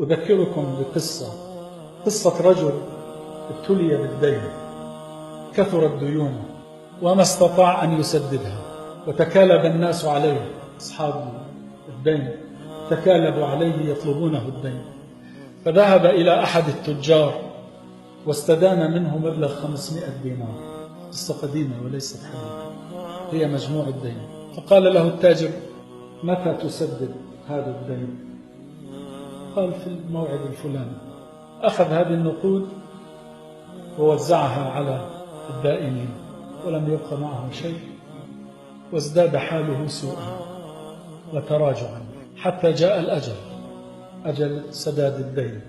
أذكركم قصة رجل ابتلي بالدين، كثرت ديونه وما استطاع أن يسددها، وتكالب الناس عليه، أصحاب الدين تكالبوا عليه يطلبونه الدين، فذهب إلى أحد التجار واستدان منه مبلغ 500 دينار. قصة قديمة وليست حديثة، هي مجموع الدين. فقال له التاجر: متى تسدد هذا الدين؟ قال: في الموعد الفلاني. أخذ هذه النقود ووزعها على الدائنين، ولم يبق معه شيء، وازداد حاله سوءا وتراجعا حتى جاء الأجل، أجل سداد الدين،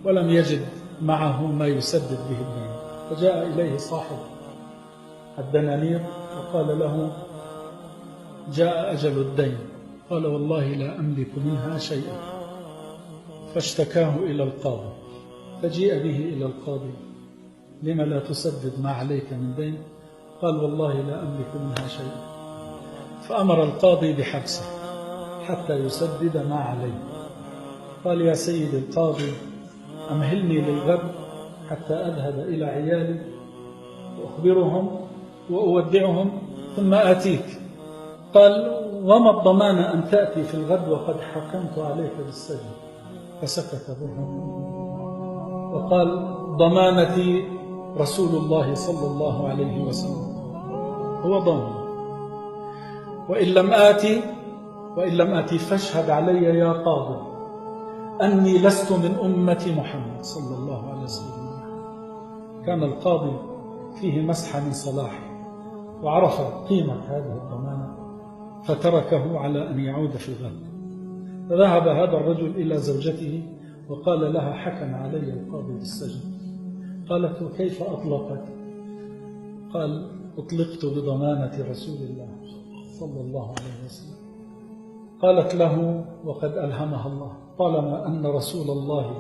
ولم يجد معه ما يسدد به الدين. فجاء إليه صاحب الدنانير وقال له: جاء أجل الدين. قال: والله لا أملك منها شيئا. فاشتكاه إلى القاضي، فجيء به إلى القاضي: لما لا تسدد ما عليك من دين؟ قال: والله لا أملك منها شيئا. فأمر القاضي بحبسه حتى يسدد ما عليه. قال: يا سيد القاضي، أمهلني للغد حتى أذهب إلى عيالي وأخبرهم وأودعهم ثم آتيك. قال: وما الضمان أن تأتي في الغد وقد حكمت عليك بالسجن؟ فسكت به وقال: ضمانتي رسول الله صلى الله عليه وسلم، هو ضامن، وإن لم آتي فاشهد علي يا قاضي أني لست من أمة محمد صلى الله عليه وسلم. كان القاضي فيه مسحة من صلاح، وعرف قيمة هذه الضمانة، فتركه على أن يعود في الغد. فذهب هذا الرجل إلى زوجته وقال لها: حكم علي القاضي بالسجن. قالت: وكيف أطلقك؟ قال: أطلقت بضمانة رسول الله صلى الله عليه وسلم. قالت له: وقد ألهمها الله، طالما أن رسول الله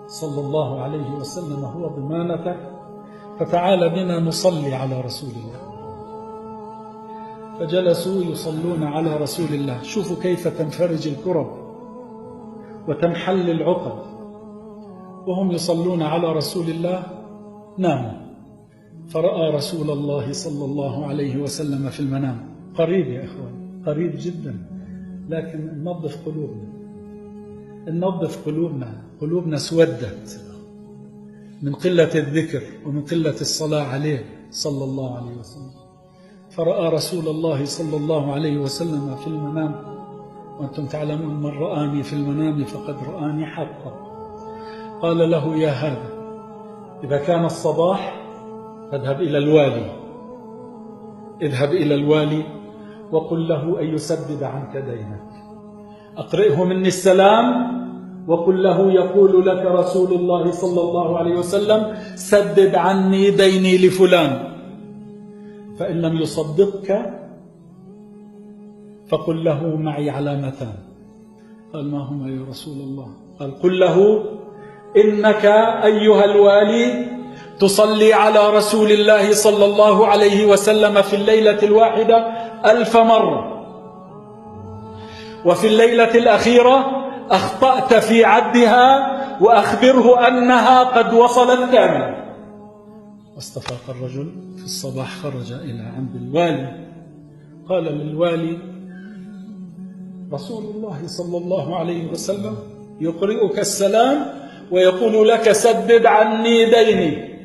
صلى الله عليه وسلم هو ضمانتك، فتعال بنا نصلي على رسول الله. فجلسوا يصلون على رسول الله. شوفوا كيف تنفرج الكرب وتنحل العقد. وهم يصلون على رسول الله ناموا، فرأى رسول الله صلى الله عليه وسلم في المنام. قريب يا إخوان، قريب جدا، لكن ننظف قلوبنا سودت من قلة الذكر ومن قلة الصلاة عليه صلى الله عليه وسلم. فرأى رسول الله صلى الله عليه وسلم في المنام، وأنتم تعلمون: من رآني في المنام فقد رآني حقا. قال له: يا هذا، إذا كان الصباح فاذهب إلى الوالي وقل له أن يسدد عنك دينك. أقرئه مني السلام وقل له: يقول لك رسول الله صلى الله عليه وسلم: سدد عني ديني لفلان. فإن لم يصدقك فقل له: معي علامتان. قال: ما هما يا رسول الله؟ قال: قل له: إنك أيها الوالي تصلي على رسول الله صلى الله عليه وسلم في الليلة الواحدة 1000 مرة، وفي الليلة الأخيرة أخطأت في عدها، وأخبره أنها قد وصلت كاملة. واستفاق الرجل في الصباح، خرج إلى عند الوالي. قال للوالي: رسول الله صلى الله عليه وسلم يقرئك السلام ويقول لك: سدد عني ديني.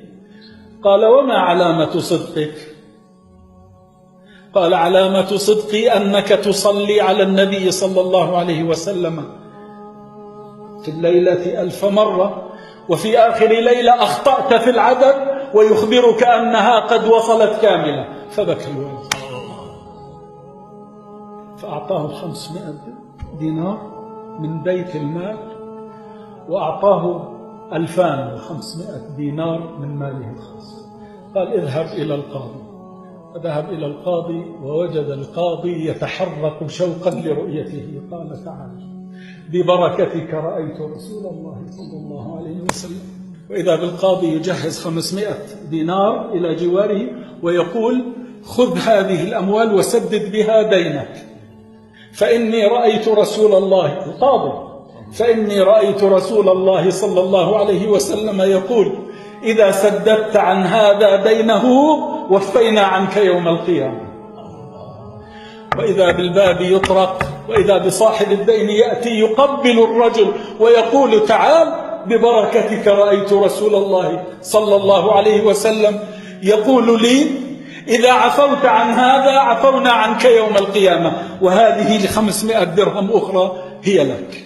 قال: وما علامة صدقك؟ قال: علامة صدقي أنك تصلي على النبي صلى الله عليه وسلم في الليلة 1000 مرة، وفي آخر ليلة أخطأت في العدد ويخبرك أنها قد وصلت كاملة. فبكى الوالد، فأعطاه 500 دينار من بيت المال، وأعطاه 2500 دينار من ماله الخاص. قال: اذهب إلى القاضي. فذهب إلى القاضي ووجد القاضي يتحرك شوقا لرؤيته. قال: تعال، ببركتك رأيت رسول الله صلى الله عليه وسلم. وإذا بالقاضي يجهز 500 دينار إلى جواره ويقول: خذ هذه الأموال وسدد بها دينك، فإني رأيت رسول الله. القاضي فإني رأيت رسول الله صلى الله عليه وسلم يقول: إذا سددت عن هذا دينه وفينا عنك يوم القيامة. وإذا بالباب يطرق، وإذا بصاحب الدين يأتي يقبل الرجل ويقول: تعال ببركتك رأيت رسول الله صلى الله عليه وسلم يقول لي: إذا عفوت عن هذا عفونا عنك يوم القيامة، وهذه 500 درهم أخرى هي لك.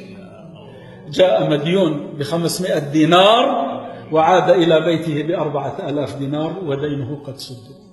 جاء مديون 500 دينار وعاد إلى بيته ب4,000 دينار ودينه قد سدد.